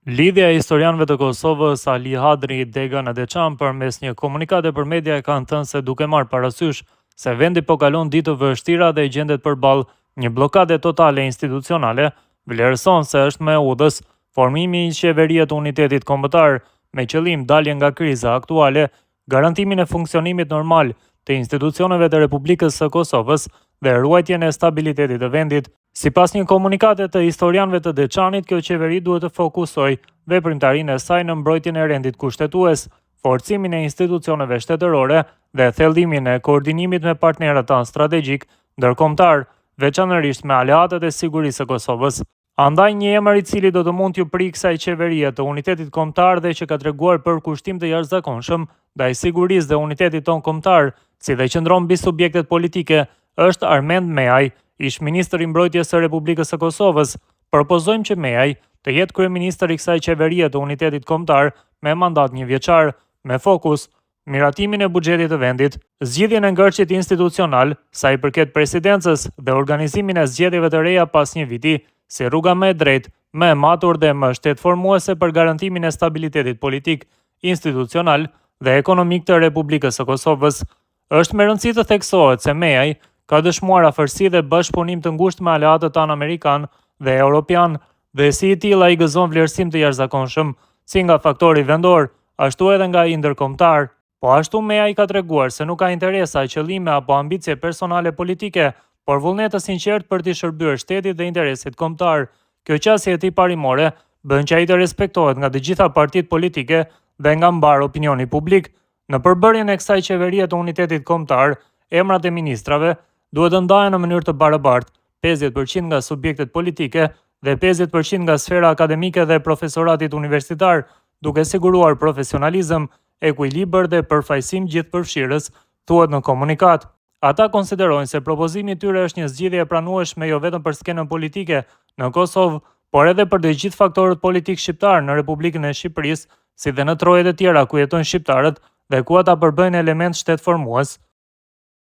Lidhja e historianëve të Kosovës Ali Hadri, Degan e Deçan përmes një komunikate për media e kanë thënë se duke marrë parasysh se vendi po kalon ditë të vështira dhe i gjendet përballë një bllokade totale institucionale, vlerëson se është me udhës formimi i qeverie të unitetit kombëtar me qëllim dalje nga kriza aktuale, garantimin e funksionimit normal të institucioneve të Republikës së Kosovës dhe ruajtjen e stabilitetit të vendit. Sipas një komunikate të historianëve të Deçanit, kjo qeveri duhet të fokusojë veprimtarinë e saj në mbrojtjen e rendit kushtetues, forcimin e institucioneve shtetërore dhe thellimin e koordinimit me partnerët tanë strategjik ndërkombëtar, veçanërisht me aleatët e sigurisë së Kosovës. Andaj një emër i cili do të mund t'ju prikë kësaj qeverie të unitetit kombëtar dhe që ka treguar për kushtim të jashtëzakonshëm ndaj sigurisë dhe unitetit tonë kombëtar, si dhe qëndron mbi subjektet politike, është Armend Meaj, ish ministër i mbrojtjes së Republikës së Kosovës. Propozojmë që Meaj të jetë kryeministër i kësaj qeverie të unitetit kombëtar me mandat një vjeçar, me fokus miratimin e buxhetit të vendit, zgjidhjen e ngërçit institucional, sa i përket presidencës dhe organizimin e zgjedhjeve të reja pas një viti, si rruga më e drejtë, më e matur dhe më shtetformuese për garantimin e stabilitetit politik, institucional dhe ekonomik të Republikës së Kosovës. Është me rëndësi të theksohet se Meaj ka dëshmuar afërsi dhe bashkëpunim të ngushtë me aleatët tanë amerikan dhe europian dhe si i tillë ai gëzon vlerësim të jashtëzakonshëm, si nga faktori vendor, ashtu edhe nga ai ndërkombëtar. Po ashtu Meaj ka treguar se nuk ka interesa, qëllime apo ambicie personale politike, por vullnet të sinqert për t'i shërbyer shtetit dhe interesit kombëtar. Kjo qasje e tij parimore bën që ai të respektohet nga të gjitha partitë politike dhe nga mbar opinioni publik. Në përbërjen e kësaj qeverie të unitetit kombëtar, emrat e ministrave duhet të ndahen në mënyrë të barabartë, 50% nga subjektet politike dhe 50% nga sfera akademike dhe profesoratit universitar, duke siguruar profesionalizëm, ekuilibër dhe përfaqësim gjithëpërfshirës, thuhet në komunikat. Ata konsiderojnë se propozimi i tyre është një zgjidhje e pranueshme jo vetëm për skenën politike në Kosovë, por edhe për të gjithë faktorët politik shqiptar në Republikën e Shqipërisë, si dhe në trojet e tjera ku jetojnë shqiptarët dhe ku ata përbëjnë element shtetformues.